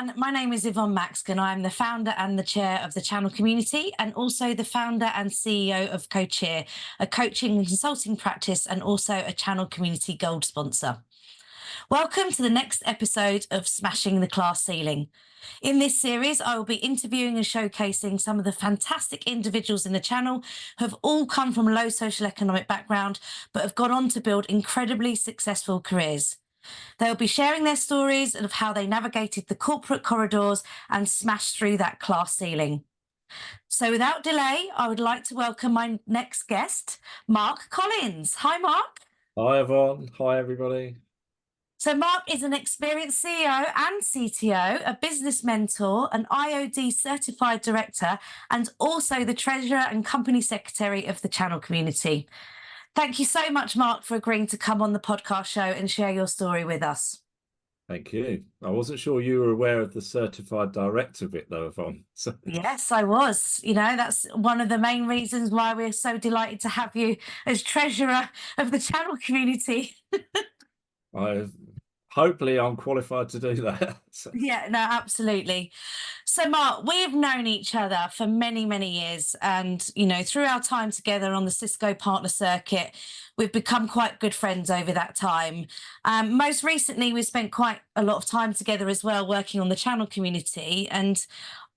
everyone. My name is Yvonne Maxkin. I'm the founder and the chair of the channel community and also the founder and CEO of CoCheer, a coaching and consulting practice and also a channel community gold sponsor. Welcome to the next episode of Smashing the Class Ceiling. In this series, I will be interviewing and showcasing some of the fantastic individuals in the channel who have all come from a low socio-economic background, but have gone on to build incredibly successful careers. They'll be sharing their stories of how they navigated the corporate corridors and smashed through that class ceiling. So without delay, I would like to welcome my next guest, Mark Collins. Hi, Mark. Hi, everyone. Hi, everybody. So Mark is an experienced CEO and CTO, a business mentor, an IOD-Certified Director, and also the Treasurer and Company Secretary of the channel community. Thank you so much, Mark, for agreeing to come on the podcast show and share your story with us. Thank you. I wasn't sure you were aware of the certified director bit, though, Yvonne. So... Yes, I was. That's one of the main reasons why we're so delighted to have you as treasurer of the channel community. Hopefully I'm qualified to do that. Yeah, no, absolutely. So, Mark, we've known each other for many, many years. And, through our time together on the Cisco partner circuit, we've become quite good friends over that time. Most recently, we spent quite a lot of time together as well, working on the channel community. And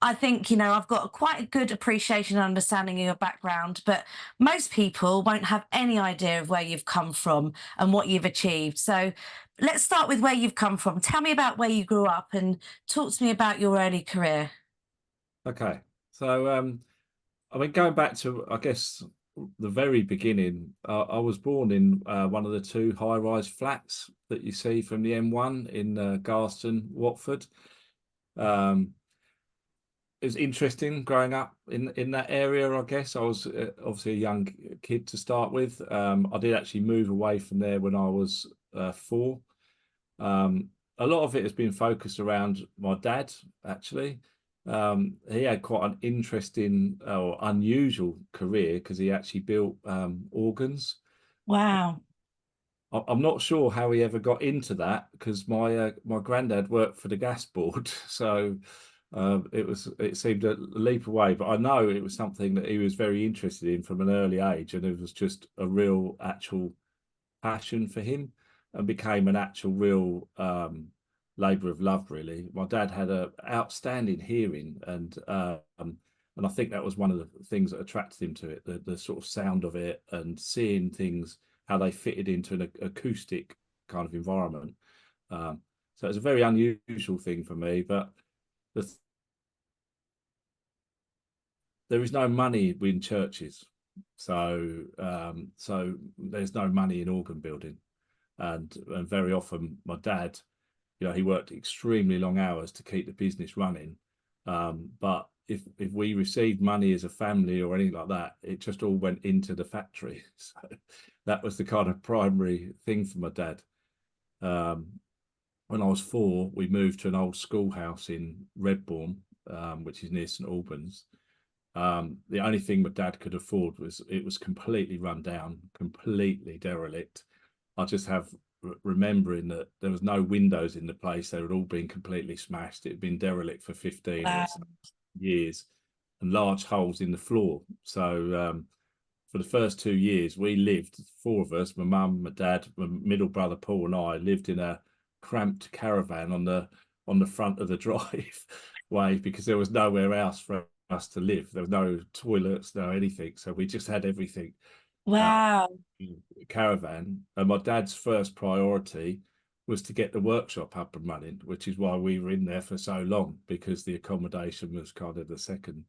I think, I've got quite a good appreciation and understanding of your background, but most people won't have any idea of where you've come from and what you've achieved. So let's start with where you've come from. Tell me about where you grew up and talk to me about your early career. Okay. So, going back to, I guess, the very beginning, I was born in one of the two high-rise flats that you see from the M1 in Garston, Watford. It was interesting growing up in that area, I guess. I was obviously a young kid to start with. I did actually move away from there when I was 4. A lot of it has been focused around my dad, actually. He had quite an interesting or unusual career because he actually built organs. Wow. I'm not sure how he ever got into that because my granddad worked for the gas board, so it seemed a leap away. But I know it was something that he was very interested in from an early age, and it was just a real actual passion for him, and became an actual real labour of love. Really, my dad had a outstanding hearing, and I think that was one of the things that attracted him to it, the sort of sound of it and seeing things, how they fitted into an acoustic kind of environment. So it's a very unusual thing for me, but there is no money in churches. So there's no money in organ building. And very often my dad, he worked extremely long hours to keep the business running. But if we received money as a family or anything like that, it just all went into the factory. So that was the kind of primary thing for my dad. When I was 4, we moved to an old schoolhouse in Redbourne, which is near St Albans. The only thing my dad could afford was it was completely run down, completely derelict. I just have remembering that there was no windows in the place. They had all been completely smashed. It had been derelict for 15 Wow. or so years, and large holes in the floor. So for the first 2 years, we lived, 4 of us, my mum, my dad, my middle brother Paul, and I lived in a cramped caravan on the front of the driveway because there was nowhere else for us to live. There was no toilets, no anything. So we just had everything. Wow. Caravan. And my dad's first priority was to get the workshop up and running, which is why we were in there for so long, because the accommodation was kind of the second.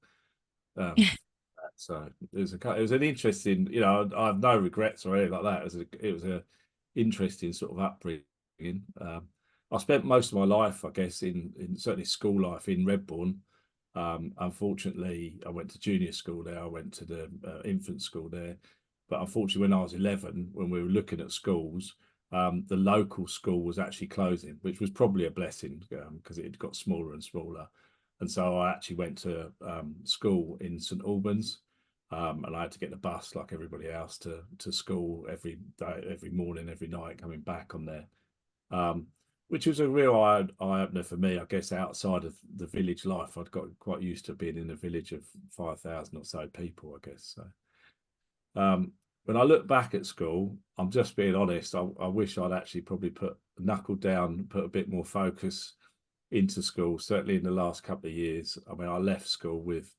So it was an interesting, I have no regrets or anything like that. It was a interesting sort of upbringing. I spent most of my life, I guess, in certainly school life in Redbourne. Unfortunately, I went to junior school there. I went to the infant school there. But unfortunately, when I was 11, when we were looking at schools, the local school was actually closing, which was probably a blessing because it got smaller and smaller. And so I actually went to school in St Albans, and I had to get the bus like everybody else to school every day, every morning, every night, coming back on there. which was a real eye opener for me, I guess. Outside of the village life, I'd got quite used to being in a village of 5,000 or so people, I guess. So when I look back at school, I'm just being honest, I wish I'd actually probably knuckled down, put a bit more focus into school, certainly in the last couple of years. I mean, I left school with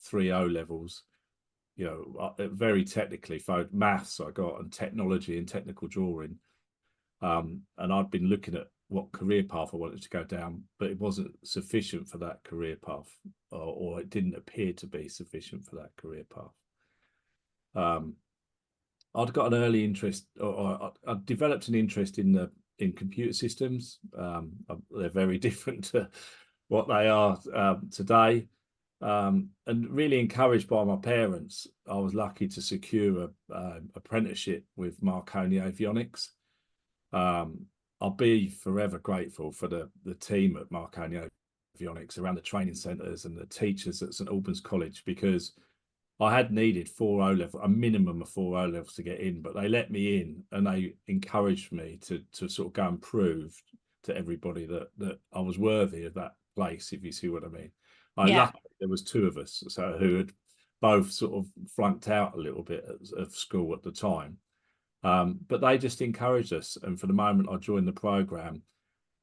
3 O levels, you know, very technically, maths I got, and technology and technical drawing. And I'd been looking at what career path I wanted to go down, but it wasn't sufficient for that career path, or it didn't appear to be sufficient for that career path. I'd got an early interest, or I developed an interest in computer systems. They're very different to what they are today, and really encouraged by my parents. I was lucky to secure an apprenticeship with Marconi Avionics. I'll be forever grateful for the team at Marconi Avionics around the training centres and the teachers at St Albans College, because I had needed 4 O level, a minimum of 4 O levels to get in, but they let me in and they encouraged me to sort of go and prove to everybody that I was worthy of that place, if you see what I mean. Luckily there was 2 of us who had both sort of flunked out a little bit of school at the time, but they just encouraged us. And for the moment I joined the program,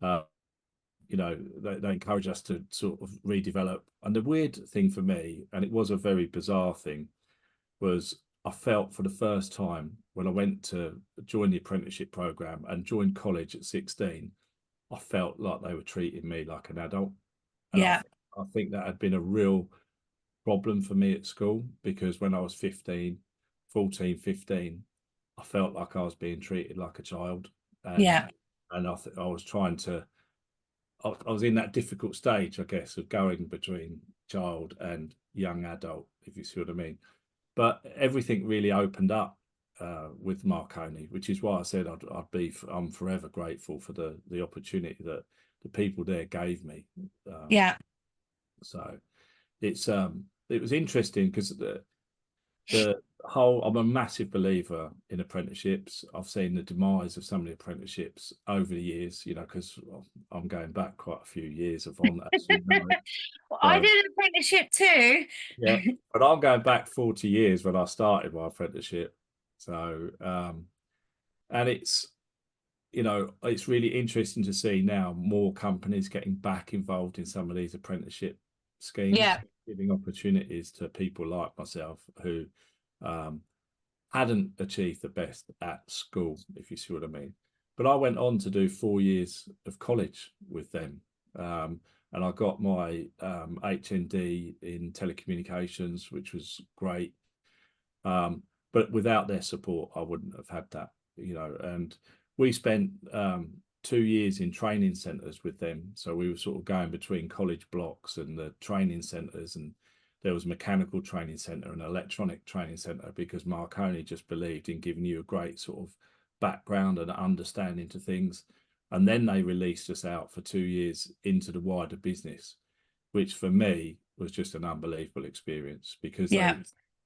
you know, they encourage us to sort of redevelop. And the weird thing for me, and it was a very bizarre thing, was I felt for the first time when I went to join the apprenticeship program and joined college at 16, I felt like they were treating me like an adult. And I think that had been a real problem for me at school, because when I was 15, I felt like I was being treated like a child. And I was trying to, I was in that difficult stage, I guess, of going between child and young adult, if you see what I mean. But everything really opened up with Marconi, which is why I said I'm forever grateful for the opportunity that the people there gave me. So it was interesting, because the whole, I'm a massive believer in apprenticeships. I've seen the demise of some of the apprenticeships over the years, you know, because I'm going back quite a few years of on, as you know. Well, I did an apprenticeship too. Yeah, but I'm going back 40 years when I started my apprenticeship. So and it's, you know, it's really interesting to see now more companies getting back involved in some of these apprenticeship schemes, giving opportunities to people like myself who hadn't achieved the best at school, if you see what I mean. But I went on to do 4 years of college with them, and I got my HND in telecommunications, which was great. But without their support, I wouldn't have had that, you know. And we spent 2 years in training centres with them. So we were sort of going between college blocks and the training centres, and there was a mechanical training centre and electronic training centre, because Marconi just believed in giving you a great sort of background and understanding to things. And then they released us out for 2 years into the wider business, which for me was just an unbelievable experience, because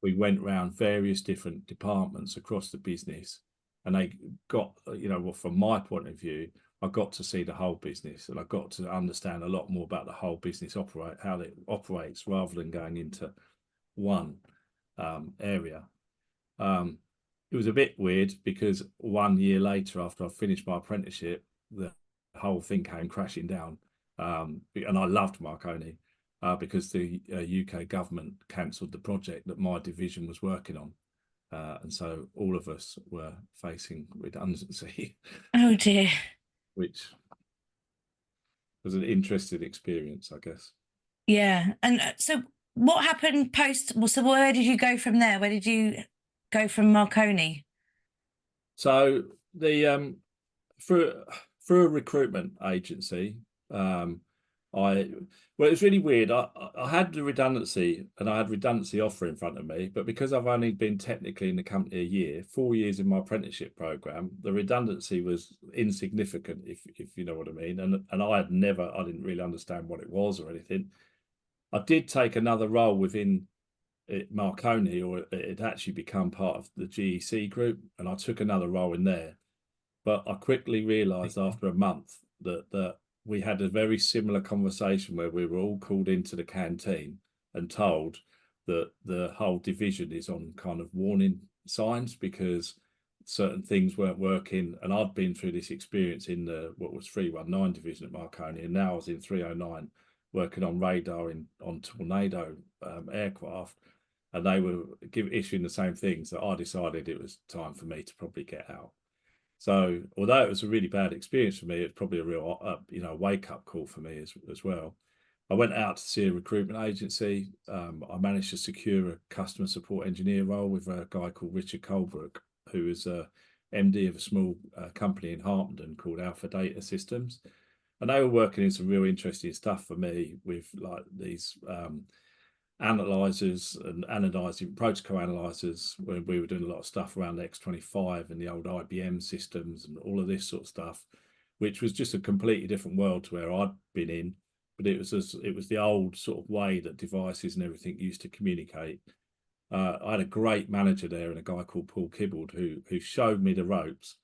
we went around various different departments across the business, and they got, you know, well, from my point of view, I got to see the whole business, and I got to understand a lot more about the whole business how it operates, rather than going into one area. It was a bit weird, because 1 year later, after I finished my apprenticeship, the whole thing came crashing down. And I loved Marconi because the UK government cancelled the project that my division was working on. And so all of us were facing redundancy. Oh dear. Which was an interesting experience, I guess. Yeah. And so what happened post? So where did you go from there? Where did you go from Marconi? So the through a recruitment agency, well, it was really weird. I had the redundancy, and I had redundancy offer in front of me, but because I've only been technically in the company a year, 4 years in my apprenticeship program, the redundancy was insignificant, if you know what I mean. And I didn't really understand what it was or anything. I did take another role within Marconi, or it had actually become part of the GEC group, and I took another role in there. But I quickly realised after a month that we had a very similar conversation where we were all called into the canteen and told that the whole division is on kind of warning signs because certain things weren't working. And I'd been through this experience in the what was 319 division at Marconi, and now I was in 309 working on radar on Tornado aircraft, and they were issuing the same things. That I decided it was time for me to probably get out. So although it was a really bad experience for me, it's probably a real wake up call for me as well. I went out to see a recruitment agency. I managed to secure a customer support engineer role with a guy called Richard Colebrook, who is a MD of a small company in Harpenden called Alpha Data Systems. And they were working in some real interesting stuff for me with like these analyzers and analyzing protocol analyzers, when we were doing a lot of stuff around the X25 and the old IBM systems and all of this sort of stuff, which was just a completely different world to where I'd been in. But it was the old sort of way that devices and everything used to communicate. I had a great manager there and a guy called Paul Kibbled who showed me the ropes,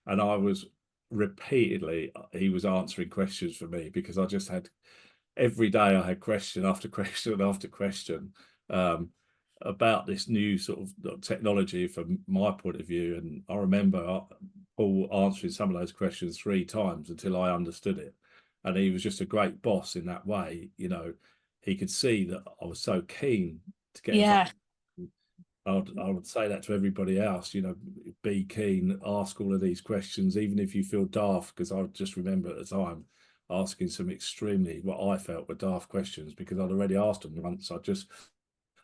and I was repeatedly he was answering questions for me because I just had every day I had question after question after question about this new sort of technology from my point of view. And I remember Paul answering some of those questions 3 times until I understood it. And he was just a great boss in that way. You know, he could see that I was so keen to get Yeah. involved. I would say that to everybody else, you know, be keen, ask all of these questions, even if you feel daft, because I just remember at the time asking some extremely what I felt were daft questions because I'd already asked them once.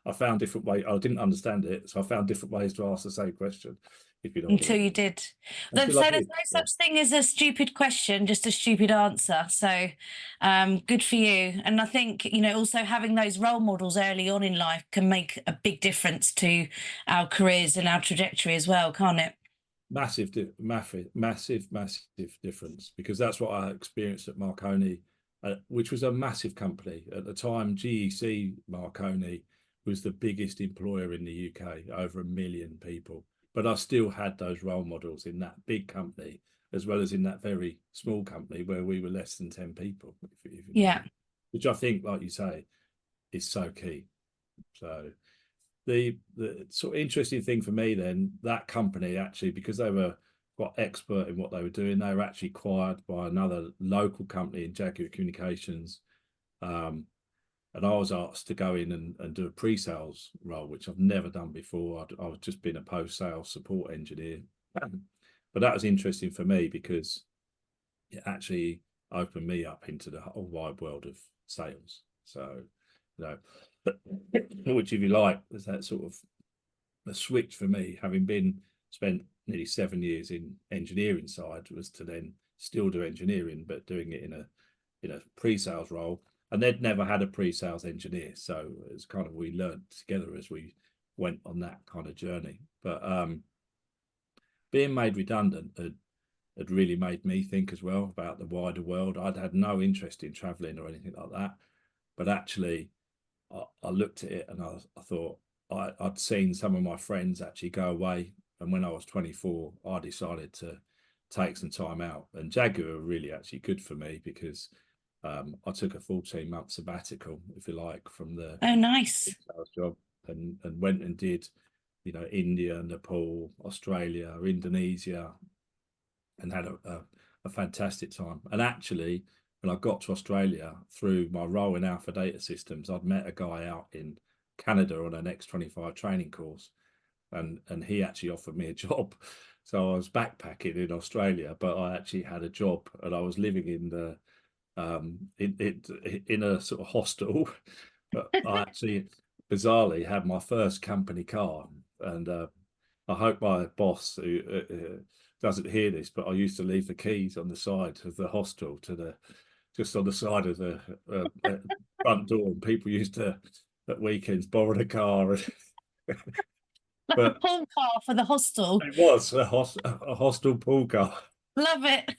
I found different ways. I didn't understand it, so I found different ways to ask the same question, if you know what I Until mean. you did. So Until I there's did. no such thing as a stupid question, just a stupid answer. So good for you. And I think, you know, also having those role models early on in life can make a big difference to our careers and our trajectory as well, can't it? Massive difference, because that's what I experienced at Marconi, which was a massive company at the time. GEC Marconi was the biggest employer in the UK, over 1 million people. But I still had those role models in that big company, as well as in that very small company where we were less than 10 people, if you know, Yeah. which I think, like you say, is so key. So the sort of interesting thing for me then, that company actually, because they were quite expert in what they were doing, they were actually acquired by another local company in Jaguar Communications. And I was asked to go in and do a pre-sales role, which I've never done before. I've just been a post-sales support engineer. But that was interesting for me because it actually opened me up into the whole wide world of sales. So, you know, which, if you like, was that sort of a switch for me, having spent nearly 7 years in engineering side, was to then still do engineering, but doing it in a pre-sales role. And they'd never had a pre-sales engineer, so it's kind of, we learned together as we went on that kind of journey. But being made redundant had really made me think as well about the wider world. I'd had no interest in traveling or anything like that, but actually I looked at it and I thought I'd seen some of my friends actually go away, and when I was 24 I decided to take some time out, and Jaguar were really actually good for me because I took a 14-month sabbatical, if you like, from the Oh, nice. sales job, and went and did, you know, India, Nepal, Australia, Indonesia, and had a fantastic time. And actually, when I got to Australia, through my role in Alpha Data Systems, I'd met a guy out in Canada on an X25 training course, and he actually offered me a job. So I was backpacking in Australia, but I actually had a job, and I was living in the in a sort of hostel. But I actually bizarrely had my first company car, and I hope my boss who doesn't hear this, but I used to leave the keys on the side of the hostel just on the side of the front door, and people used to at weekends borrow the car. Like a But pool car for the hostel. it was a hostel pool car. Love it.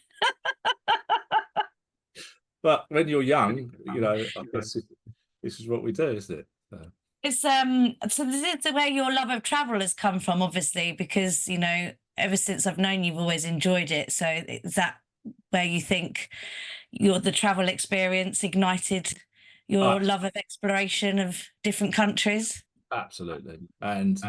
But when you're young, you know, this is what we do, isn't it? It's so this is where your love of travel has come from, obviously, because you know, ever since I've known you've always enjoyed it. So is that where you think the travel experience ignited your love of exploration of different countries? Absolutely. And,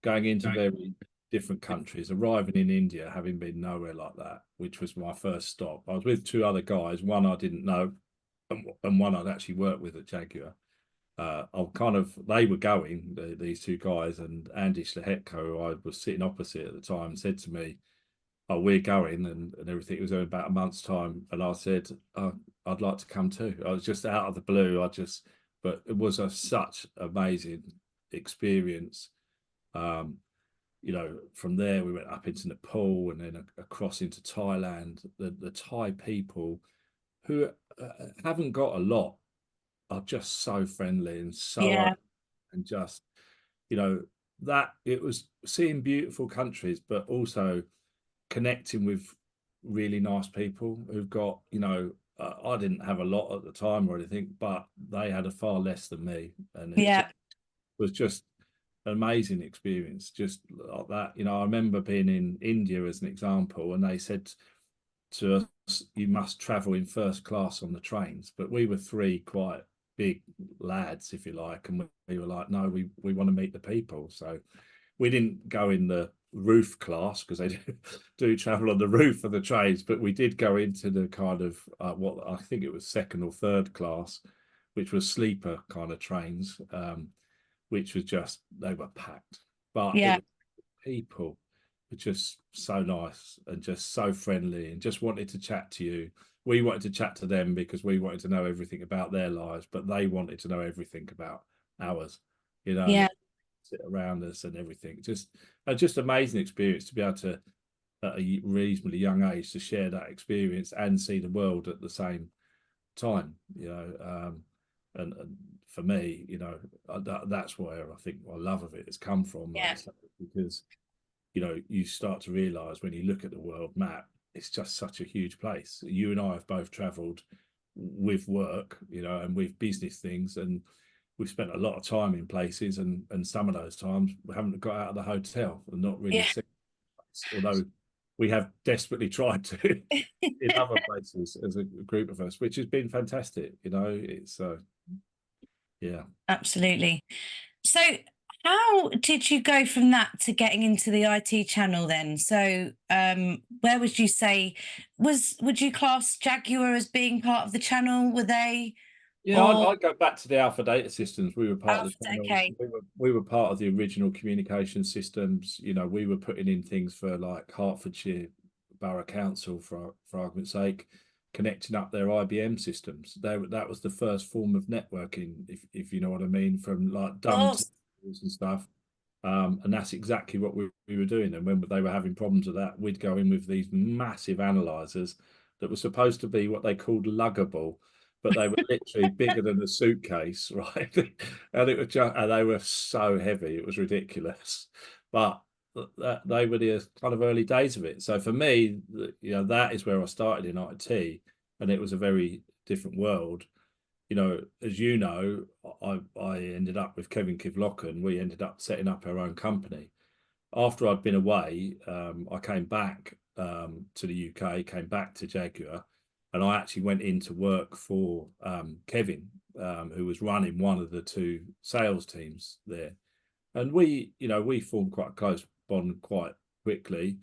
going into very different countries, arriving in India, having been nowhere like that, which was my first stop. I was with two other guys, one I didn't know, and one I'd actually worked with at Jaguar. They were going, these two guys, and Andy Schlehetko, who I was sitting opposite at the time, said to me, "Oh, we're going," and everything. It was in about a month's time. And I said, "Oh, I'd like to come too." I was just out of the blue. But it was such amazing experience. From there we went up into Nepal and then across into Thailand. The Thai people, who haven't got a lot, are just so friendly and so Yeah, open, and just, that it was seeing beautiful countries, but also connecting with really nice people who've got, I didn't have a lot at the time or anything, but they had a far less than me, and it yeah, was just an amazing experience, just like that. I remember being in India as an example, and they said to us, "You must travel in first class on the trains." But we were three quite big lads, if you like, and we were like, "No, we want to meet the people." So we didn't go in the roof class, because they do travel on the roof of the trains, but we did go into the kind of what I think it was second or third class, which was sleeper kind of trains, which was just, they were packed. But it yeah, was, people were just so nice and just so friendly and just wanted to chat to you. We wanted to chat to them because we wanted to know everything about their lives, but they wanted to know everything about ours, and yeah, they sit around us and everything. Just amazing experience to be able to, at a reasonably young age, to share that experience and see the world at the same time. And for me, that's where I think my love of it has come from, like yeah, you say, because you start to realize when you look at the world map, it's just such a huge place. You and I have both traveled with work, and with business things, and we've spent a lot of time in places, and some of those times we haven't got out of the hotel and not really yeah. seen place, although we have desperately tried to in other places as a group of us, which has been fantastic. It's yeah. Absolutely. So, how did you go from that to getting into the IT channel then? So, where would you say would you class Jaguar as being part of the channel? Were they Yeah, I'd, or I'd go back to the Alpha Data Systems. We were part of the Alpha? channel. Okay. We were part of the original communication systems. We were putting in things for like Hertfordshire Borough Council, for argument's sake, connecting up their IBM systems. That was the first form of networking, if you know what I mean, from like Of dumb course. tools and stuff. And that's exactly what we were doing. And when they were having problems with that, we'd go in with these massive analyzers that were supposed to be what they called luggable, but they were literally bigger than a suitcase, right? And they were so heavy, it was ridiculous. But they were the kind of early days of it. So for me, that is where I started in IT, and it was a very different world. As you know, I ended up with Kevin Kivlock, we ended up setting up our own company. After I'd been away, I came back to the UK, came back to Jaguar, and I actually went into work for Kevin, who was running one of the two sales teams there. And we formed quite a close bond quite quickly.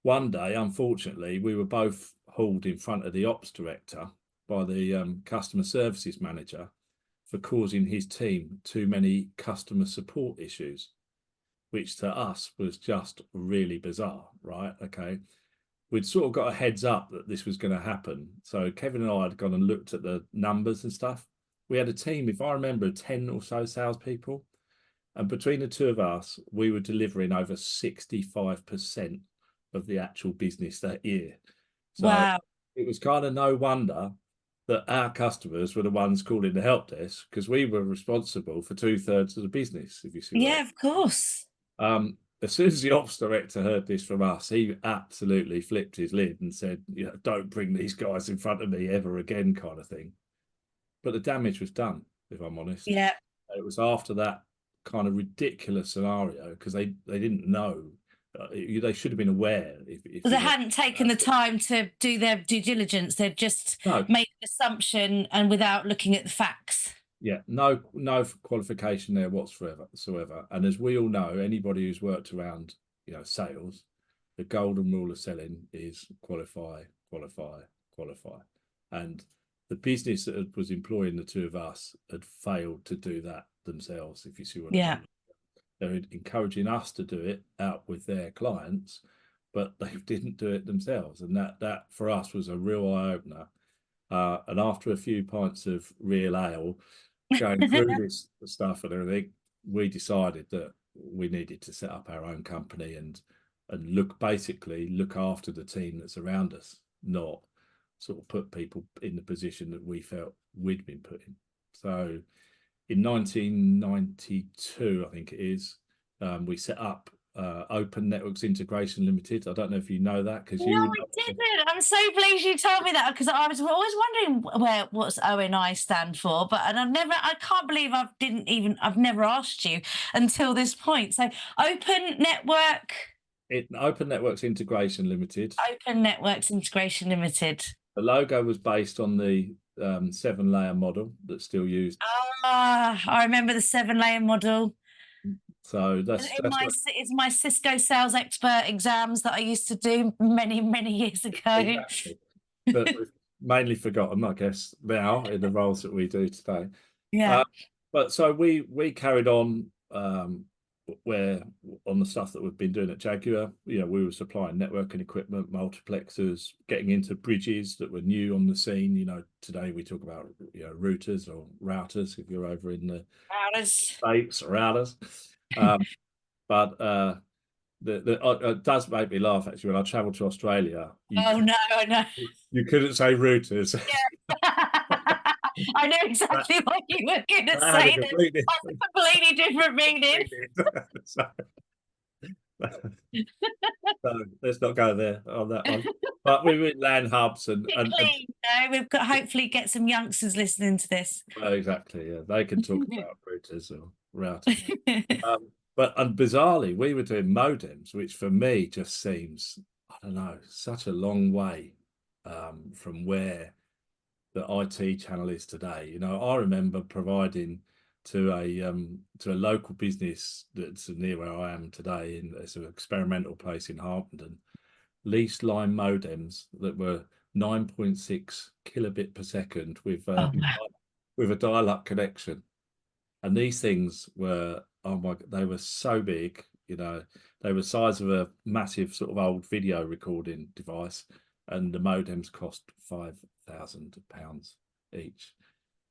One day, unfortunately, we were both hauled in front of the ops director by the customer services manager for causing his team too many customer support issues, which to us was just really bizarre, right? Okay. We'd sort of got a heads up that this was going to happen. So Kevin and I had gone and looked at the numbers and stuff. We had a team, if I remember, 10 or so salespeople. And between the two of us, we were delivering over 65% of the actual business that year. So Wow. it was kind of no wonder that our customers were the ones calling the help desk, because we were responsible for 2/3 of the business, if you see what Yeah, of course. as soon as the ops director heard this from us, he absolutely flipped his lid and said, "Don't bring these guys in front of me ever again," kind of thing. But the damage was done, if I'm honest. Yeah. It was after that kind of ridiculous scenario, because they didn't know they should have been aware if They you want. hadn't taken the time to do their due diligence. They'd just No, made an assumption and without looking at the facts. yeah, no qualification there whatsoever. And as we all know, anybody who's worked around, sales, the golden rule of selling is qualify, qualify, qualify. And the business that was employing the two of us had failed to do that themselves, if you see what I Yeah. mean. They're encouraging us to do it out with their clients, but they didn't do it themselves. And that for us was a real eye-opener. And after a few pints of real ale, going through this stuff and everything, we decided that we needed to set up our own company and look after the team that's around us, not sort of put people in the position that we felt we'd been put in. So in 1992, I think it is, we set up Open Networks Integration Limited. I don't know if you know that, because No, I didn't. I'm so pleased you told me that, because I was always wondering what's ONI stand for, but I can't believe I've never asked you until this point. So Open Networks Integration Limited. Open Networks Integration Limited. The logo was based on the 7-layer model that's still used. Ah, I remember the 7-layer model. So It's my Cisco sales expert exams that I used to do many, many years ago. Exactly. But we've mainly forgotten, I guess, now in the roles that we do today. Yeah. But so we carried on where on the stuff that we've been doing at Jaguar. We were supplying networking equipment, multiplexers, getting into bridges that were new on the scene. Today we talk about routers or routers if you're over in the States, routers. But it does make me laugh, actually, when I travelled to Australia. I know. You couldn't say routers. Yeah. I know exactly what you were going to That had a say. Completely different meaning. so let's not go there on that one. But we were LAN hubs we've got hopefully get some youngsters listening to this. Exactly, yeah, they can talk about routers or routers. But bizarrely, we were doing modems, which for me just seems, I don't know, such a long way from where the IT channel is today. I remember providing to a local business that's near where I am today, it's an experimental place in Harpenden, leased line modems that were 9.6 kilobit per second with a dial-up connection. And these things were, oh my, they were so big, they were the size of a massive sort of old video recording device, and the modems cost £5,000 each.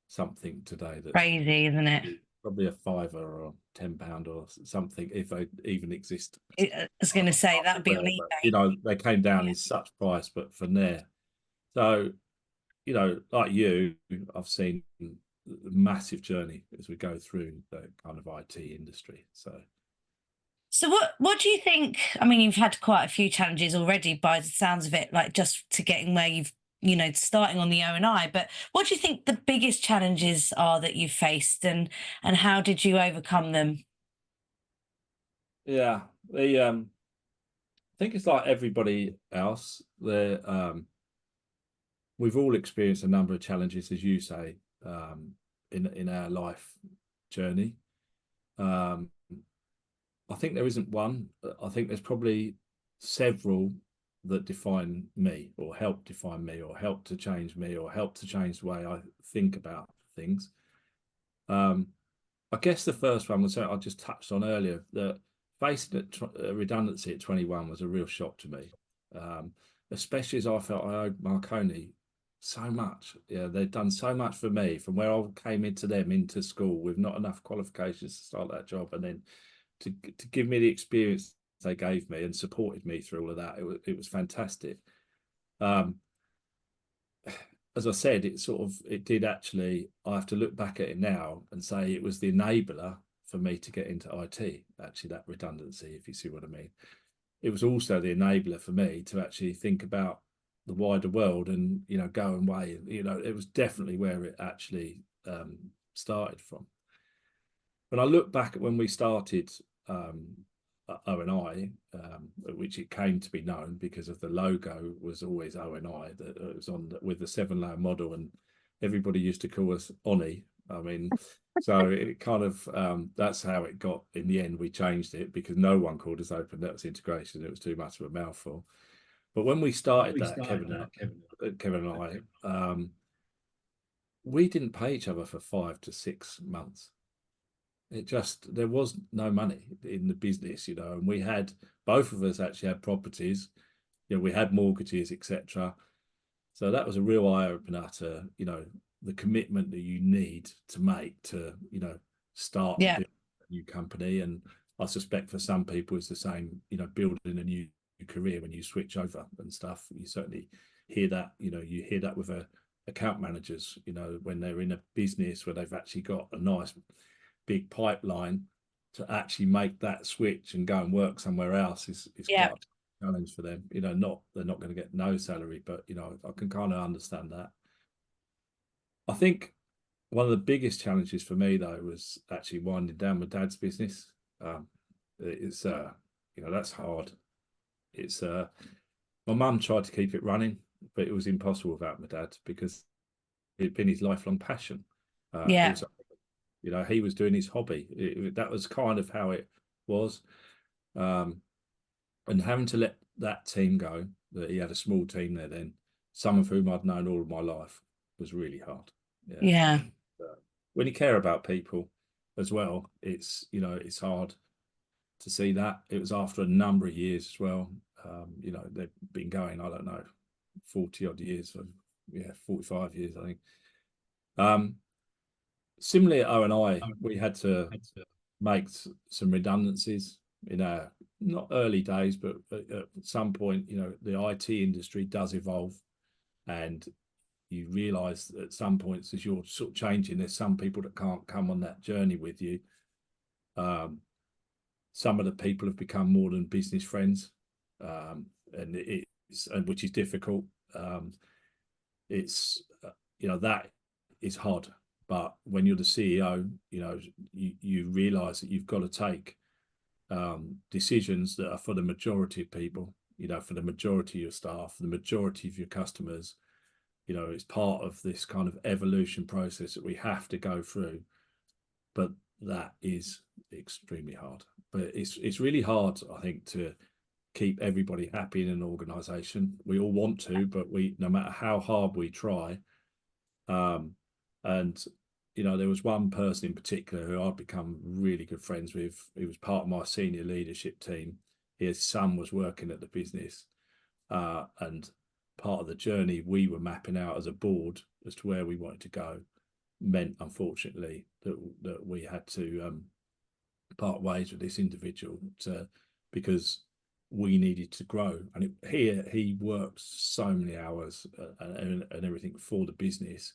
Something today that's crazy, isn't it? Probably a £5 or £10 or something, if they even exist. I was going to say that'd be on eBay. They came down in such price, but from there. So, like you, I've seen a massive journey as we go through the kind of IT industry. So what do you think? I mean, you've had quite a few challenges already by the sounds of it, like just to getting where you've, starting on the ONI, but what do you think the biggest challenges are that you've faced, and how did you overcome them? Yeah, I think it's like everybody else. We've all experienced a number of challenges, as you say, in our life journey. I think there isn't one. I think there's probably several that define me, or help define me, or help to change me, or help to change the way I think about things. I guess the first one was something I just touched on earlier, that facing redundancy at 21 was a real shock to me, especially as I felt I owed Marconi so much. Yeah, they'd done so much for me from where I came into school with not enough qualifications to start that job, and then to give me the experience they gave me and supported me through all of that. It was fantastic. As I said, it did actually, I have to look back at it now and say it was the enabler for me to get into IT, actually, that redundancy, if you see what I mean. It was also the enabler for me to actually think about the wider world and, go away. It was definitely where it actually started from. When I look back at when we started O&I, which it came to be known because of the logo was always O&I, that it was on with the 7-layer model, and everybody used to call us Oni. I mean, so it kind of that's how it got. In the end, we changed it because no one called us Open Networks Integration. It was too much of a mouthful. But when we started that, Kevin and I, we didn't pay each other for 5 to 6 months. There was no money in the business, and we had, both of us actually had properties, we had mortgages, etc. So that was a real eye opener to, the commitment that you need to make to, start and build a new company. And I suspect for some people it's the same, building a new career when you switch over and stuff. You certainly hear that, you hear that with account managers, when they're in a business where they've actually got a nice big pipeline, to actually make that switch and go and work somewhere else is quite a challenge for them. They're not going to get no salary, but I can kind of understand that. I think one of the biggest challenges for me though was actually winding down my dad's business. It's that's hard. It's my mum tried to keep it running, but it was impossible without my dad because it'd been his lifelong passion. It was, he was doing his hobby. That was kind of how it was. And having to let that team go, that he had a small team there then, some of whom I'd known all of my life, was really hard. Yeah. When you care about people as well, it's, it's hard to see that. It was after a number of years as well. They've been going, I don't know, 40 odd years, 45 years, I think. Similarly at O&I, we had to make some redundancies in our, not early days, but at some point, the IT industry does evolve, and you realise at some points as you're sort of changing, there's some people that can't come on that journey with you. Some of the people have become more than business friends, and which is difficult. It's that is hard. But when you're the CEO, you realise that you've got to take decisions that are for the majority of people, for the majority of your staff, for the majority of your customers. It's part of this kind of evolution process that we have to go through. But that is extremely hard. But it's really hard, I think, to keep everybody happy in an organisation. We all want to, but no matter how hard we try, and there was one person in particular who I'd become really good friends with. He was part of my senior leadership team. His son was working at the business, and part of the journey we were mapping out as a board as to where we wanted to go meant, unfortunately, that we had to part ways with this individual because we needed to grow. And he worked so many hours and everything for the business,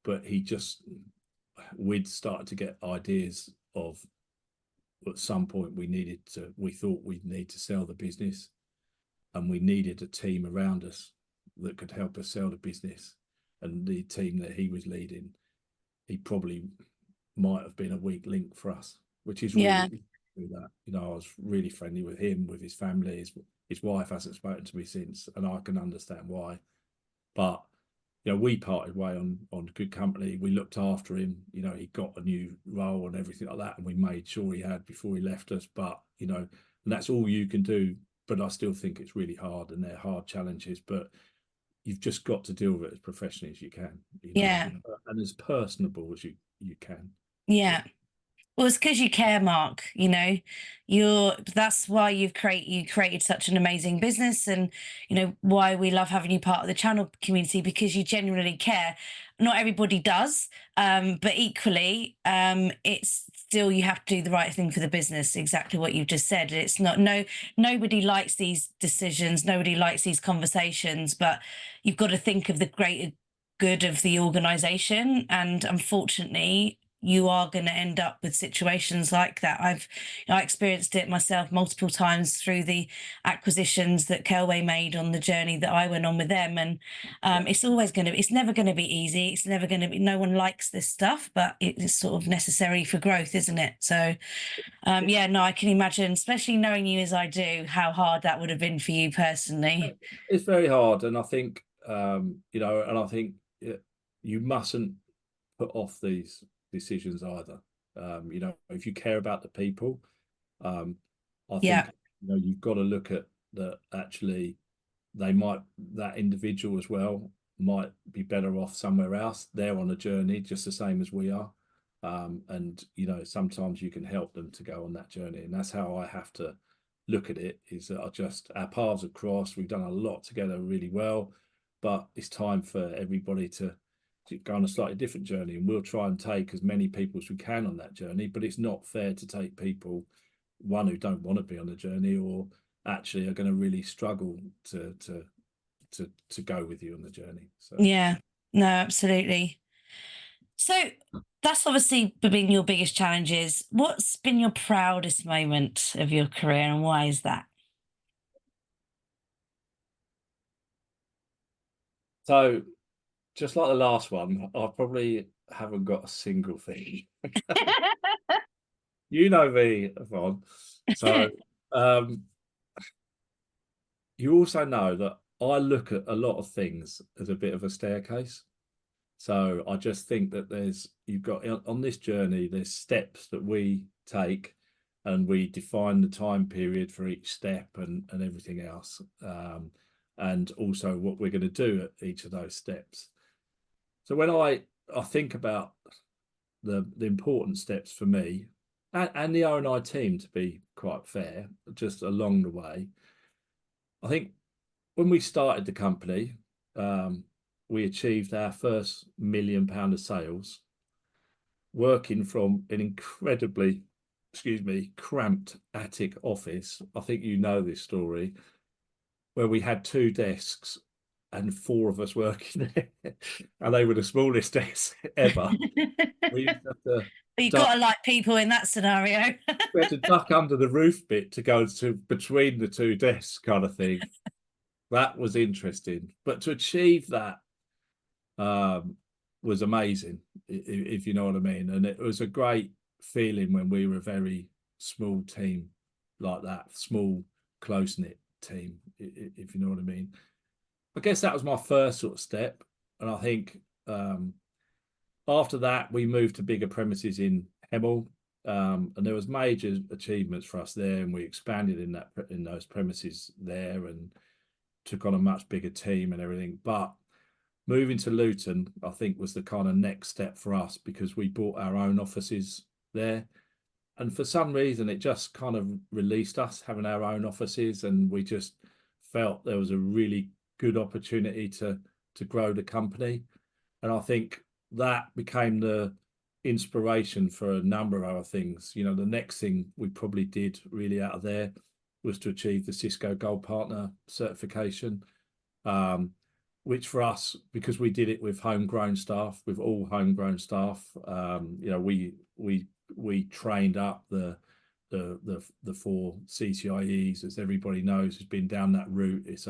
but we'd started to get ideas of, at some point we thought we'd need to sell the business, and we needed a team around us that could help us sell the business. And the team that he was leading, he probably might have been a weak link for us, which is really that. I was really friendly with him, with his family. His wife hasn't spoken to me since, and I can understand why. But we parted way on good company. We looked after him. He got a new role and everything like that, and we made sure he had before he left us. But and that's all you can do. But I still think it's really hard, and they're hard challenges. But you've just got to deal with it as professionally as you can. And as personable as you can. Yeah. Well, it's because you care, Mark. That's why you created such an amazing business, and why we love having you part of the channel community, because you genuinely care. Not everybody does, but equally, it's still, you have to do the right thing for the business. Exactly what you've just said. It's not nobody likes these decisions, nobody likes these conversations, but you've got to think of the greater good of the organisation. And unfortunately, you are going to end up with situations like that. I experienced it myself multiple times through the acquisitions that Kelway made on the journey that I went on with them. And it's never going to be easy. It's never going to be, no one likes this stuff, but it's sort of necessary for growth, isn't it? So, yeah, no, I can imagine, especially knowing you as I do, how hard that would have been for you personally. It's very hard, and I think you mustn't put off these decisions either. If you care about the people, I Yeah. think you've got to look at that. Actually, that individual as well might be better off somewhere else. They're on a journey just the same as we are, and sometimes you can help them to go on that journey, and that's how I have to look at it. Is that our paths have crossed. We've done a lot together really well, but it's time for everybody to go on a slightly different journey, and we'll try and take as many people as we can on that journey. But it's not fair to take people, one, who don't want to be on the journey, or actually are going to really struggle to go with you on the journey. So Yeah, no, absolutely. So that's obviously been your biggest challenges. What's been your proudest moment of your career, and why is that? so just like the last one, I probably haven't got a single thing. You know me, Yvonne. So you also know that I look at a lot of things as a bit of a staircase. So I just think that you've got on this journey, there's steps that we take, and we define the time period for each step and everything else. And also what we're going to do at each of those steps. So when I think about the important steps for me and the O&I team, to be quite fair, just along the way, I think when we started the company, we achieved our first £1 million of sales, working from an incredibly, cramped attic office. I think you know this story, where we had 2 desks and 4 of us working there, and they were the smallest desks ever. We used to have to You've duck, got to like people in that scenario. we had to duck under the roof bit to go to between the 2 desks, kind of thing. That was interesting, but to achieve that was amazing, if you know what I mean. And it was a great feeling when we were a very small team like that, small, close-knit team, if you know what I mean. I guess that was my first sort of step. And I think after that, we moved to bigger premises in Hemel, and there was major achievements for us there, and we expanded in those premises there and took on a much bigger team and everything. But moving to Luton, I think, was the kind of next step for us, because we bought our own offices there. And for some reason, it just kind of released us having our own offices, and we just felt there was a really good opportunity to grow the company. And I think that became the inspiration for a number of other things. The next thing we probably did really out of there was to achieve the Cisco Gold Partner certification, which for us, because we did it with homegrown staff, with all homegrown staff, we trained up the 4 CCIEs, as everybody knows, has been down that route. It's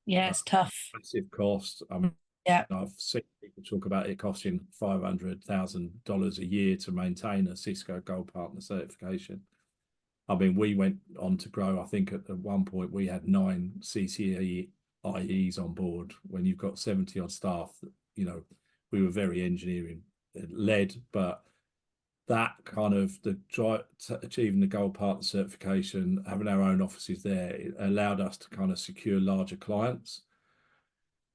It's tough. massive cost. I mean, Yeah. I've seen people talk about it costing $500,000 a year to maintain a Cisco Gold Partner certification. I mean, we went on to grow. I think at one point we had 9 CCIEs on board. When you've got 70 on staff, we were very engineering led, but that kind of achieving the Gold Partner certification, having our own offices there, it allowed us to kind of secure larger clients.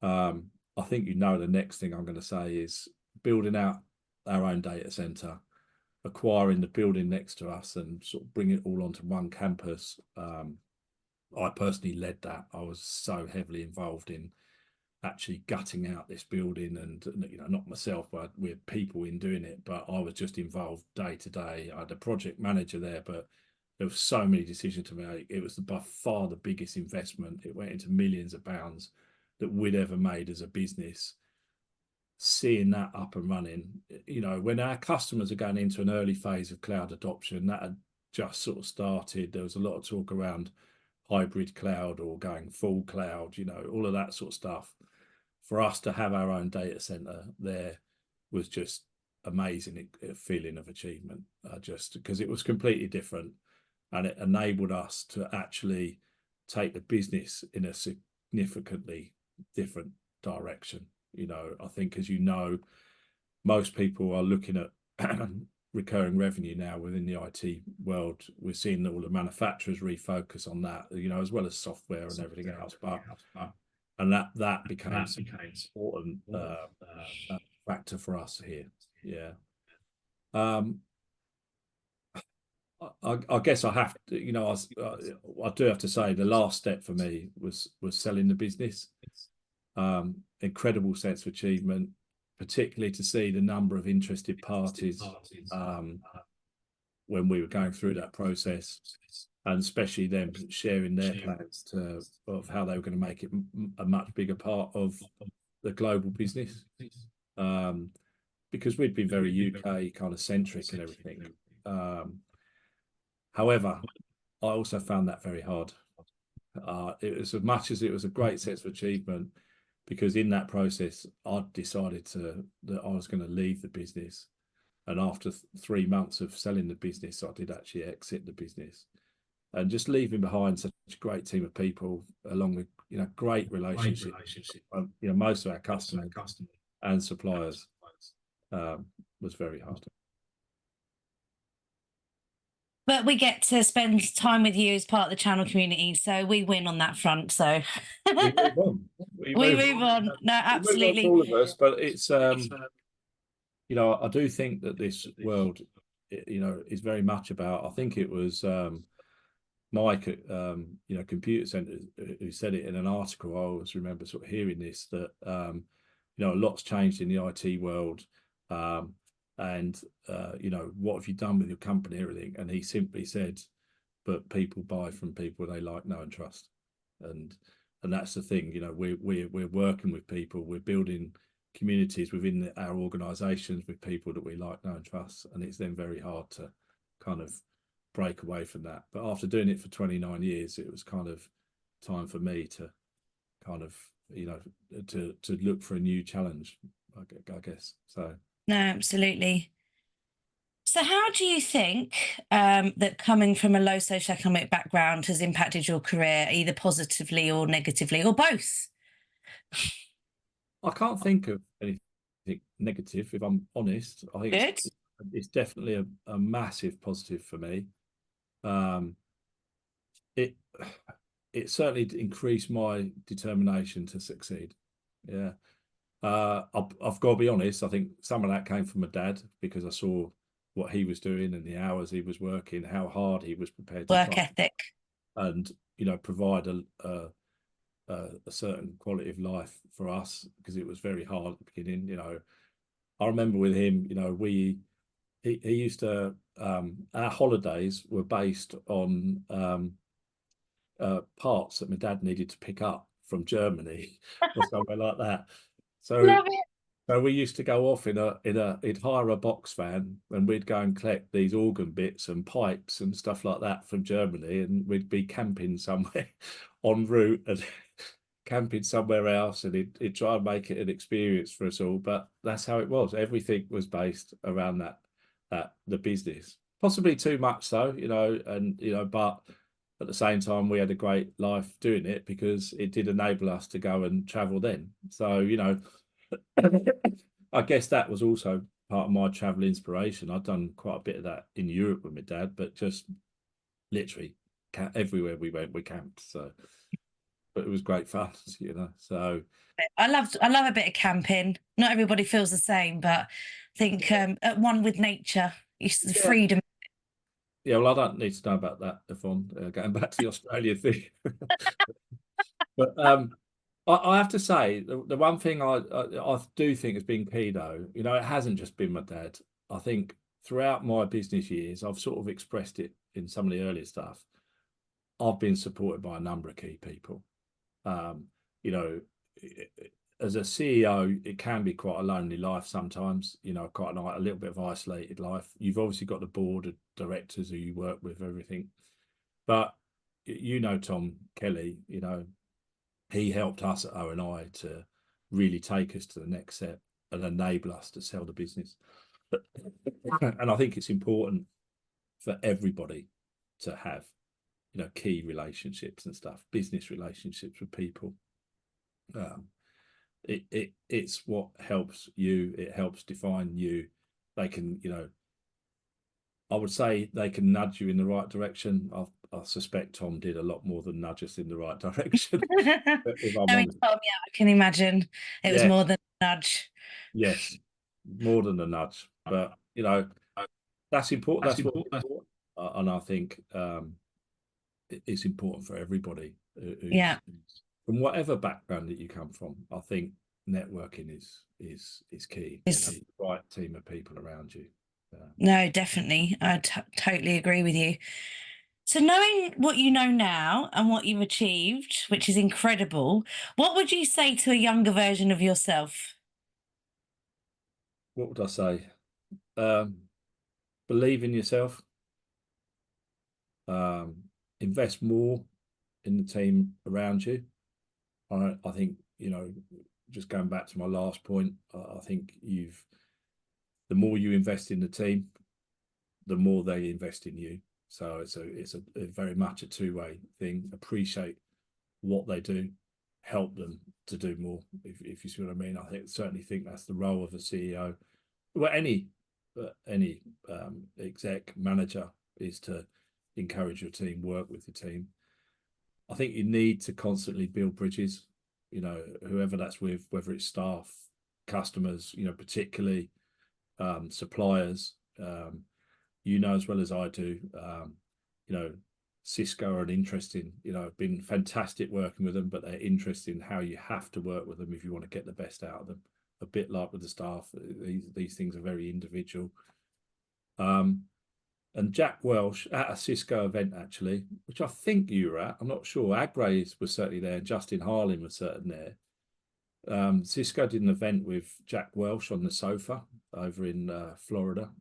I think the next thing I'm going to say is building out our own data center, acquiring the building next to us, and sort of bring it all onto one campus. I personally led that. I was so heavily involved in actually gutting out this building, and not myself, but we had people in doing it, but I was just involved day to day. I had a project manager there, but there were so many decisions to make. It was by far the biggest investment. It went into millions of pounds that we'd ever made as a business. seeing that up and running, you know, when our customers are going into an early phase of cloud adoption, that had just sort of started. There was a lot of talk around hybrid cloud or going full cloud, you know, all of that sort of stuff. For us to have our own data center there was just amazing feeling of achievement, just because it was completely different, and it enabled us to actually take the business in a significantly different direction. You know, I think, as you know, most people are looking at recurring revenue now within the IT world. We're seeing all the manufacturers refocus on that, you know, as well as software and everything else. But and that became an important factor for us here. Yeah. I guess I have to, you know, I do have to say the last step for me was selling the business. Incredible sense of achievement, particularly to see the number of interested parties when we were going through that process, and especially them sharing their plans of how they were going to make it a much bigger part of the global business, because we'd been very UK kind of centric and everything. However, I also found that very hard. It was, as much as it was a great sense of achievement, because in that process, I decided that I was going to leave the business. And after 3 months of selling the business, I did actually exit the business, and just leaving behind such a great team of people, along with, you know, great relationships, you know, most of our customers and suppliers, was very hard. But we get to spend time with you as part of the channel community, so we win on that front. So We move on. we move on. No, absolutely. All of us, but it's you know, I do think that this world, you know, is very much about. I think it was Mike at you know, Computer Centre, who said it in an article. I always remember sort of hearing this, that you know, a lot's changed in the IT world. And you know, what have you done with your company, everything? And he simply said, but people buy from people they like, know and trust. And that's the thing, you know, we're working with people, we're building communities within our organizations with people that we like, know and trust, and it's then very hard to kind of break away from that. But after doing it for 29 years, it was kind of time for me to kind of, you know, to look for a new challenge, I guess. So No, absolutely. So how do you think that coming from a low socioeconomic background has impacted your career, either positively or negatively, or both? I can't think of anything negative, if I'm honest. I think Good. it's definitely a massive positive for me. It certainly increased my determination to succeed. Yeah. I've got to be honest, I think some of that came from my dad, because I saw what he was doing and the hours he was working, how hard he was prepared to Work try ethic. and, you know, provide a certain quality of life for us, because it was very hard at the beginning. You know, I remember with him, you know, he used to, our holidays were based on parts that my dad needed to pick up from Germany or somewhere like that. So Love it. so we used to go off he'd hire a box van, and we'd go and collect these organ bits and pipes and stuff like that from Germany, and we'd be camping somewhere en route and camping somewhere else, and he'd try and make it an experience for us all. But that's how it was. Everything was based around the business. Possibly too much so, you know, and you know, but at the same time, we had a great life doing it, because it did enable us to go and travel then. So, you know, I guess that was also part of my travel inspiration. I'd done quite a bit of that in Europe with my dad, but just literally everywhere we went, we camped. So, but it was great fun, you know. So I love a bit of camping. Not everybody feels the same, but I think at one with nature, it's the yeah, freedom. yeah. Well, I don't need to know about that, Yvonne. Going back to the Australia thing, but I have to say, the one thing I do think has been key, though, you know, it hasn't just been my dad. I think throughout my business years, I've sort of expressed it in some of the earlier stuff. I've been supported by a number of key people. You know, as a CEO, it can be quite a lonely life sometimes, you know, quite a little bit of isolated life. You've obviously got the board of directors who you work with, everything. But you know, Tom Kelly, you know, he helped us at O&I to really take us to the next step and enable us to sell the business. And I think it's important for everybody to have, you know, key relationships and stuff, business relationships with people. It's what helps you. It helps define you. They can, you know, I would say they can nudge you in the right direction. I suspect Tom did a lot more than nudge us in the right direction, if I'm Knowing honest. Tom, yeah, I can imagine it was Yeah, more than a nudge. yes, more than a nudge. But, you know, that's important. That's what, and I think it's important for everybody Yeah. who's from whatever background that you come from. I think networking is key. It's, The right team of people around you. no, definitely. I totally agree with you. So, knowing what you know now and what you've achieved, which is incredible, what would you say to a younger version of yourself? What would I say? Believe in yourself. Invest more in the team around you. I think, you know, just going back to my last point, I think the more you invest in the team, the more they invest in you. So it's a very much a two-way thing. Appreciate what they do, help them to do more. If you see what I mean, certainly think that's the role of a CEO. Well, any exec manager is to encourage your team, work with the team. I think you need to constantly build bridges, you know, whoever that's with, whether it's staff, customers, you know, particularly suppliers. You know as well as I do, you know, Cisco are an interesting, you know, been fantastic working with them, but they're interested in how you have to work with them if you want to get the best out of them. A bit like with the staff, these things are very individual. And Jack Welsh at a Cisco event, actually, which I think you were at, I'm not sure. Agrays was certainly there, and Justin Harlin was certainly there. Cisco did an event with Jack Welsh on the sofa over in Florida.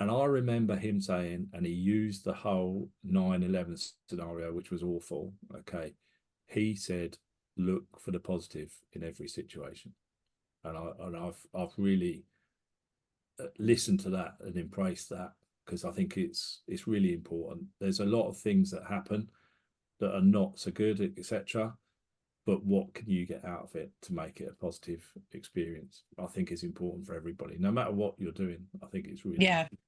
And I remember him saying, and he used the whole 9/11 scenario, which was awful. Okay. He said, look for the positive in every situation. And I've really listened to that and embraced that, because I think it's really important. There's a lot of things that happen that are not so good, etc. But what can you get out of it to make it a positive experience? I think is important for everybody, no matter what you're doing. I think it's really Yeah. important.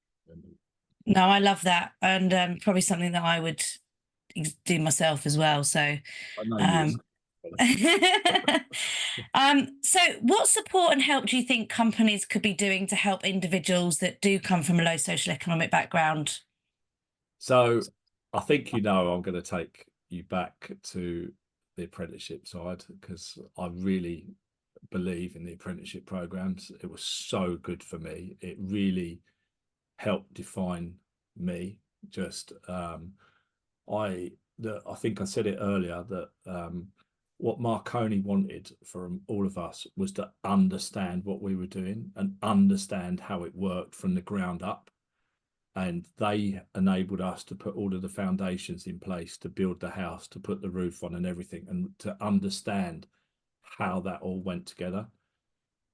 No, I love that. And probably something that I would do myself as well. So, I know you um, so what support and help do you think companies could be doing to help individuals that do come from a low social economic background? So I think, you know, I'm going to take you back to the apprenticeship side, because I really believe in the apprenticeship programs. It was so good for me. It really helped define me. Just I think I said it earlier that what Marconi wanted from all of us was to understand what we were doing and understand how it worked from the ground up. And they enabled us to put all of the foundations in place, to build the house, to put the roof on and everything, and to understand how that all went together.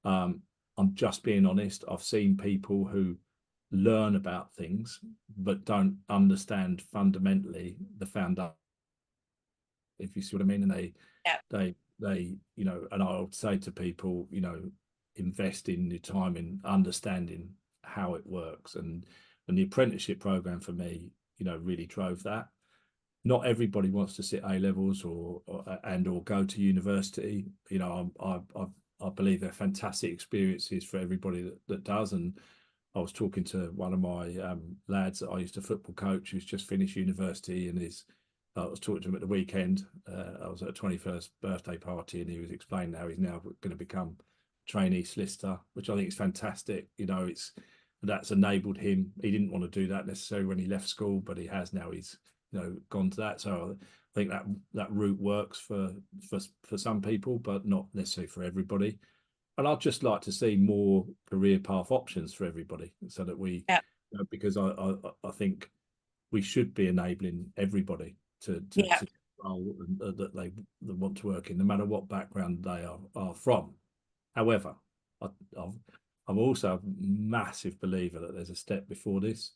I'm just being honest. I've seen people who learn about things but don't understand fundamentally the foundation, if you see what I mean. And Yeah. they, you know, and I would say to people, you know, invest in your time in understanding how it works. And the apprenticeship program for me, you know, really drove that. Not everybody wants to sit A levels or go to university. You know, I believe they're fantastic experiences for everybody that does. And I was talking to one of my lads that I used to football coach, who's just finished university, and I was talking to him at the weekend. I was at a 21st birthday party, and he was explaining how he's now going to become trainee solicitor, which I think is fantastic. You know, that's enabled him. He didn't want to do that necessarily when he left school, but he has now. He's gone to that. So I think that route works for some people, but not necessarily for everybody. And I'd just like to see more career path options for everybody, so that we, Yeah. because I think we should be enabling everybody to Yeah. role that they want to work in, no matter what background they are from. However, I'm also a massive believer that there's a step before this,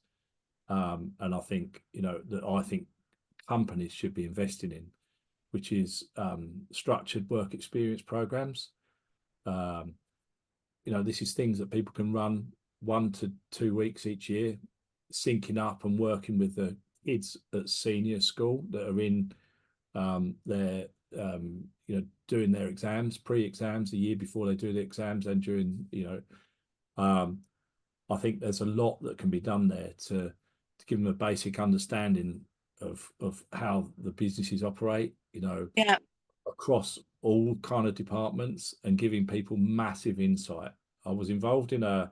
and I think that I think companies should be investing in, which is structured work experience programs. This is things that people can run 1 to 2 weeks each year, syncing up and working with the kids at senior school that are in their doing their exams, pre-exams, the year before they do the exams, and during I think there's a lot that can be done there to give them a basic understanding of how the businesses operate, Yeah. across all kind of departments, and giving people massive insight. I was involved in a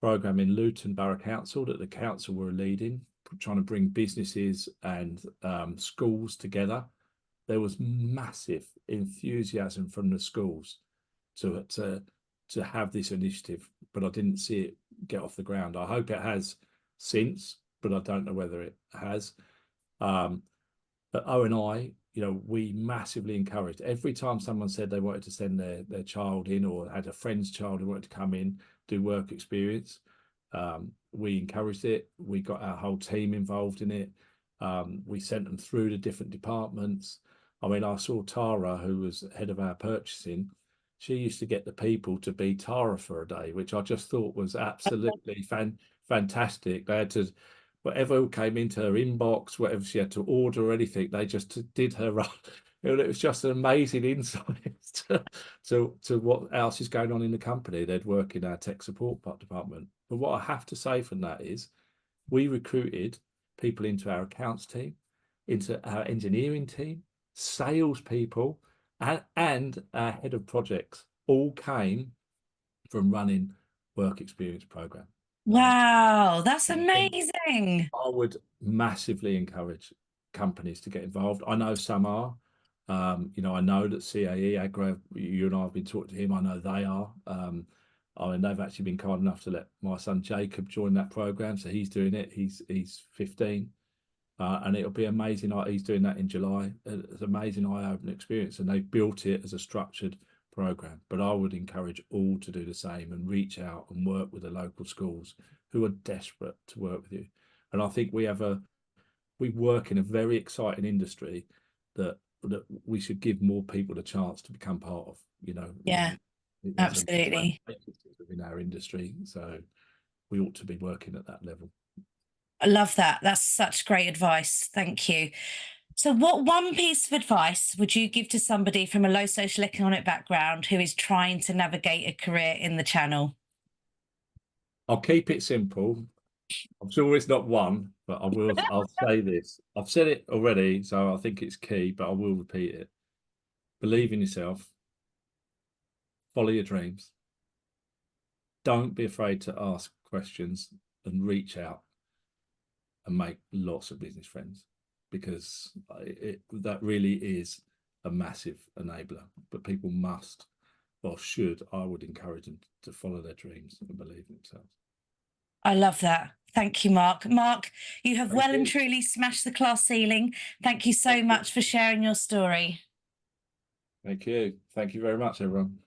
program in Luton Borough Council that the council were leading, trying to bring businesses and schools together. There was massive enthusiasm from the schools to have this initiative, but I didn't see it get off the ground. I hope it has since, but I don't know whether it has. But O&I, we massively encouraged. Every time someone said they wanted to send their child in, or had a friend's child who wanted to come in, do work experience, we encouraged it. We got our whole team involved in it. We sent them through the different departments. I mean, I saw Tara, who was head of our purchasing. She used to get the people to be Tara for a day, which I just thought was absolutely fantastic. They had to, whatever came into her inbox, whatever she had to order or anything, they just did her up. It was just an amazing insight to what else is going on in the company. They'd work in our tech support department. But what I have to say from that is, we recruited people into our accounts team, into our engineering team, salespeople, and our head of projects all came from running work experience program. Wow, that's amazing. I would massively encourage companies to get involved. I know some are. I know that CAE, Agro, you and I have been talking to him. I know they are. I mean, they've actually been kind enough to let my son Jacob join that program, so he's doing it. He's 15, and it'll be amazing. He's doing that in July. It's an amazing eye-opening experience, and they've built it as a structured program. But I would encourage all to do the same and reach out and work with the local schools who are desperate to work with you. And I think we work in a very exciting industry that we should give more people the chance to become part of. Yeah, There's absolutely. in our industry, so we ought to be working at that level. I love that. That's such great advice. Thank you. So, what one piece of advice would you give to somebody from a low social economic background who is trying to navigate a career in the channel? I'll keep it simple. I'm sure it's not one, but I'll say this. I've said it already, so I think it's key, but I will repeat it. Believe in yourself. Follow your dreams. Don't be afraid to ask questions and reach out and make lots of business friends, because that really is a massive enabler. But people must, or should, I would encourage them to follow their dreams and believe in themselves. I love that. Thank you, Mark. Mark, you have Thank well and you. truly smashed the class ceiling. Thank you so much for sharing your story. Thank you. Thank you very much, everyone.